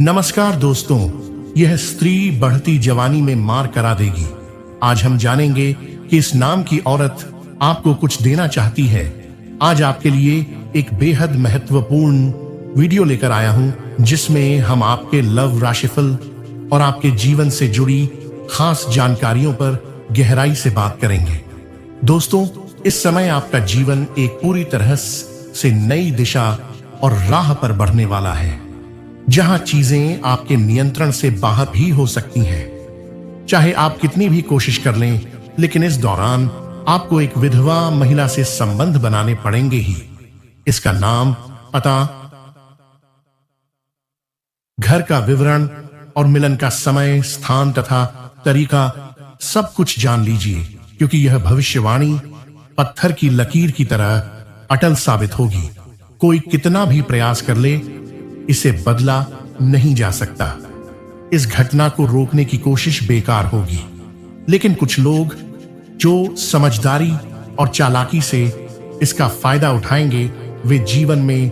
नमस्कार दोस्तों, यह स्त्री बढ़ती जवानी में मार करा देगी। आज हम जानेंगे कि इस नाम की औरत आपको कुछ देना चाहती है। आज आपके लिए एक बेहद महत्वपूर्ण वीडियो लेकर आया हूं, जिसमें हम आपके लव राशिफल और आपके जीवन से जुड़ी खास जानकारियों पर गहराई से बात करेंगे। दोस्तों, इस समय आपका जीवन एक पूरी तरह से नई दिशा और राह पर बढ़ने वाला है, जहां चीजें आपके नियंत्रण से बाहर भी हो सकती हैं। चाहे आप कितनी भी कोशिश कर लें, लेकिन इस दौरान आपको एक विधवा महिला से संबंध बनाने पड़ेंगे ही। इसका नाम, पता, घर का विवरण और मिलन का समय, स्थान तथा तरीका सब कुछ जान लीजिए, क्योंकि यह भविष्यवाणी पत्थर की लकीर की तरह अटल साबित होगी। कोई कितना भी प्रयास कर ले, इसे बदला नहीं जा सकता। इस घटना को रोकने की कोशिश बेकार होगी। लेकिन कुछ लोग जो समझदारी और चालाकी से इसका फायदा उठाएंगे, वे जीवन में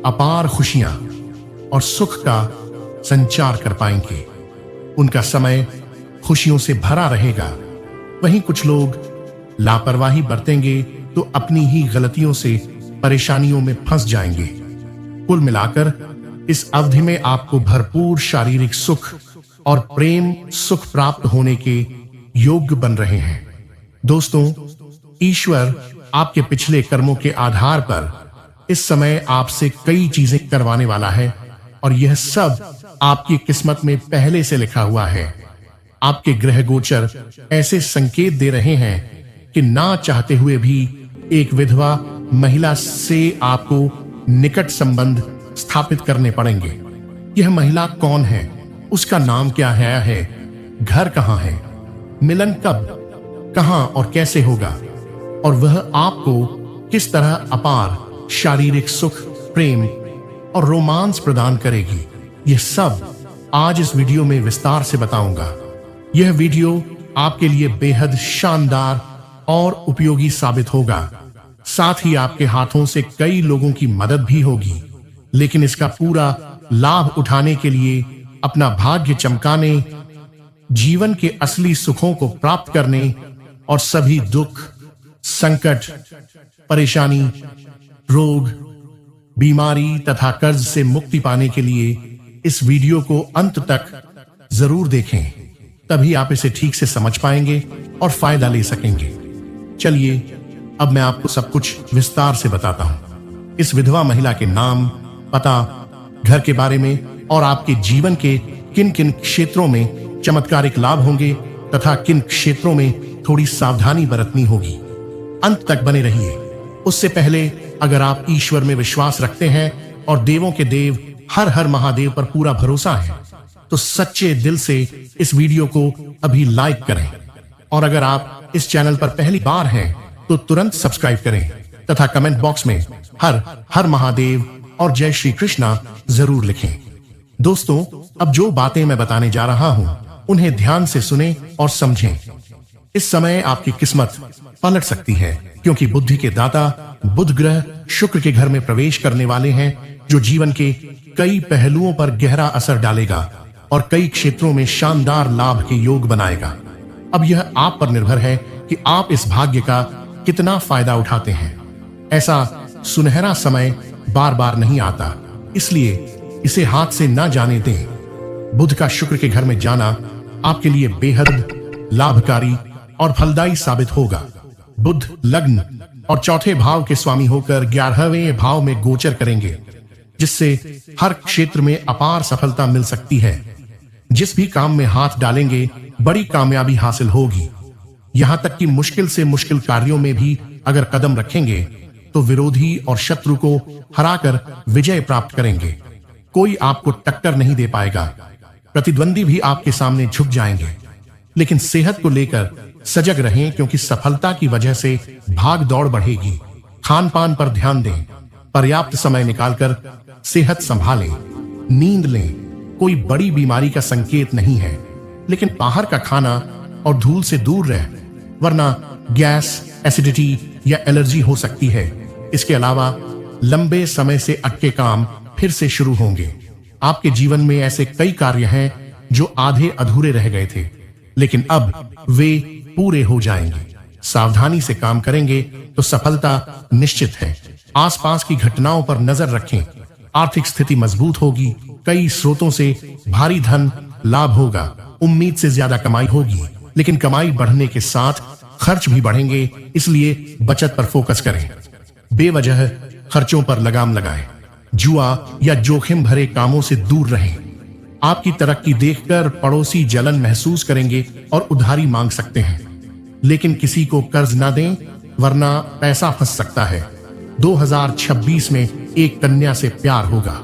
अपार खुशियां और सुख का संचार कर पाएंगे। उनका समय खुशियों से भरा रहेगा। वहीं कुछ लोग लापरवाही बरतेंगे तो अपनी ही गलतियों से परेशानियों में फंस जाएंगे। कुल मिलाकर इस अवधि में आपको भरपूर शारीरिक सुख और प्रेम सुख प्राप्त होने के योग्य बन रहे हैं। दोस्तों, ईश्वर आपके पिछले कर्मों के आधार पर इस समय आपसे कई चीजें करवाने वाला है, और यह सब आपकी किस्मत में पहले से लिखा हुआ है। आपके ग्रह गोचर ऐसे संकेत दे रहे हैं कि ना चाहते हुए भी एक विधवा महिला से आपको निकट संबंध स्थापित करने पड़ेंगे। यह महिला कौन है, उसका नाम क्या है, घर कहां है, मिलन कब, कहां और कैसे होगा, और वह आपको किस तरह अपार शारीरिक सुख, प्रेम और रोमांस प्रदान करेगी, यह सब आज इस वीडियो में विस्तार से बताऊंगा। यह वीडियो आपके लिए बेहद शानदार और उपयोगी साबित होगा। साथ ही आपके हाथों से कई लोगों की मदद भी होगी। लेकिन इसका पूरा लाभ उठाने के लिए, अपना भाग्य चमकाने, जीवन के असली सुखों को प्राप्त करने और सभी दुख, संकट, परेशानी, रोग, बीमारी तथा कर्ज से मुक्ति पाने के लिए इस वीडियो को अंत तक जरूर देखें। तभी आप इसे ठीक से समझ पाएंगे और फायदा ले सकेंगे। चलिए, अब मैं आपको सब कुछ विस्तार से बताता हूं। इस विधवा महिला के नाम, पता, घर के बारे में और आपके जीवन के किन किन क्षेत्रों में चमत्कारिक लाभ होंगे तथा किन क्षेत्रों में थोड़ी सावधानी बरतनी होगी। अंत तक बने रहिए। उससे पहले, अगर आप ईश्वर में विश्वास रखते हैं और देवों के देव हर हर महादेव पर पूरा भरोसा है, तो सच्चे दिल से इस वीडियो को अभी लाइक करें। और अगर आप इस चैनल पर पहली बार हैं, तो तुरंत सब्सक्राइब करें तथा कमेंट बॉक्स में हर हर महादेव और जय श्री कृष्णा जरूर लिखें। दोस्तों, अब जो बातें मैं बताने जा रहा हूं, उन्हें ध्यान से सुनें और समझें। इस समय आपकी किस्मत पलट सकती है, क्योंकि बुद्धि के दाता बुध ग्रह शुक्र के घर में प्रवेश करने वाले हैं, जो जीवन के कई पहलुओं पर गहरा असर डालेगा और कई क्षेत्रों में शानदार लाभ के योग बनाएगा। अब यह आप पर निर्भर है कि आप इस भाग्य का कितना फायदा उठाते हैं। ऐसा सुनहरा समय बार बार नहीं आता, इसलिए इसे हाथ से ना जाने दें। बुध का शुक्र के घर में जाना आपके लिए बेहद लाभकारी और फलदायी साबित होगा। बुध लग्न और चौथे भाव के स्वामी होकर 11वें भाव में गोचर करेंगे, जिससे हर क्षेत्र में अपार सफलता मिल सकती है। जिस भी काम में हाथ डालेंगे, बड़ी कामयाबी हासिल होगी। यहां तक कि मुश्किल से मुश्किल कार्यों में भी अगर कदम रखेंगे, तो विरोधी और शत्रु को हराकर विजय प्राप्त करेंगे। कोई आपको टक्कर नहीं दे पाएगा। प्रतिद्वंदी भी आपके सामने झुक जाएंगे। लेकिन सेहत को लेकर सजग रहें, क्योंकि सफलता की वजह से भाग दौड़ बढ़ेगी। खान पान पर ध्यान दें। पर्याप्त समय निकालकर सेहत संभालें। नींद लें। कोई बड़ी बीमारी का संकेत नहीं है, लेकिन बाहर का खाना और धूल से दूर रह, वरना गैस, एसिडिटी या एलर्जी हो सकती है। इसके अलावा लंबे समय से अटके काम फिर से शुरू होंगे। आपके जीवन में ऐसे कई कार्य हैं जो आधे अधूरे रह गए थे, लेकिन अब वे पूरे हो जाएंगे। सावधानी से काम करेंगे तो सफलता निश्चित है। आसपास की घटनाओं पर नजर रखें। आर्थिक स्थिति मजबूत होगी। कई स्रोतों से भारी धन लाभ होगा। उम्मीद से ज्यादा कमाई होगी, लेकिन कमाई बढ़ने के साथ खर्च भी बढ़ेंगे, इसलिए बचत पर फोकस करें। बेवजह खर्चों पर लगाम लगाएं। जुआ या जोखिम भरे कामों से दूर रहें। आपकी तरक्की देखकर पड़ोसी जलन महसूस करेंगे और उधारी मांग सकते हैं, लेकिन किसी को कर्ज ना दें, वरना पैसा फंस सकता है। 2026 में एक कन्या से प्यार होगा।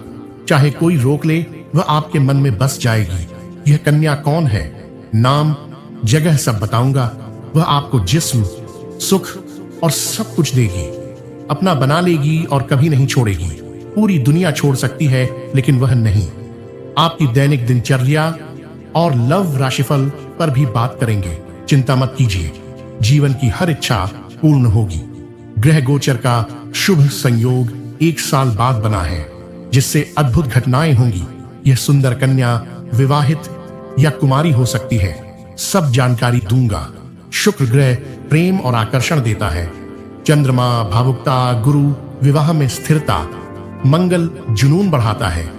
चाहे कोई रोक ले, वह आपके मन में बस जाएगी। यह कन्या कौन है, नाम, जगह सब बताऊंगा। वह आपको जिस्म, सुख और सब कुछ देगी। अपना बना लेगी और कभी नहीं छोड़ेगी। पूरी दुनिया छोड़ सकती है, लेकिन वह नहीं। आपकी दैनिक दिनचर्या और लव राशिफल पर भी बात करेंगे। चिंता मत कीजिए, जीवन की हर इच्छा पूर्ण होगी। ग्रह गोचर का शुभ संयोग 1 साल बाद बना है, जिससे अद्भुत घटनाएं होंगी। यह सुंदर कन्या विवाहित या कुमारी हो सकती है। सब जानकारी दूंगा। शुक्र ग्रह प्रेम और आकर्षण देता है। चंद्रमा भावुकता, गुरु विवाह में स्थिरता, मंगल जुनून बढ़ाता है।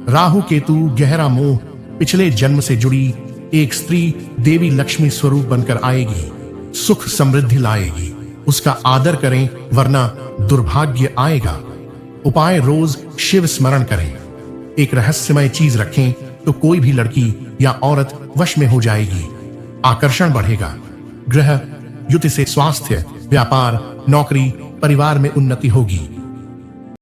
राहु केतु गहरा मोह, पिछले जन्म से जुड़ी एक स्त्री देवी लक्ष्मी स्वरूप बनकर आएगी, सुख समृद्धि लाएगी। उसका आदर करें, वरना दुर्भाग्य आएगा। उपाय रोज शिव स्मरण करें। एक रहस्यमय चीज रखें तो कोई भी लड़की या औरत वश में हो जाएगी। आकर्षण बढ़ेगा। ग्रह युति से स्वास्थ्य, व्यापार, नौकरी, परिवार में उन्नति होगी।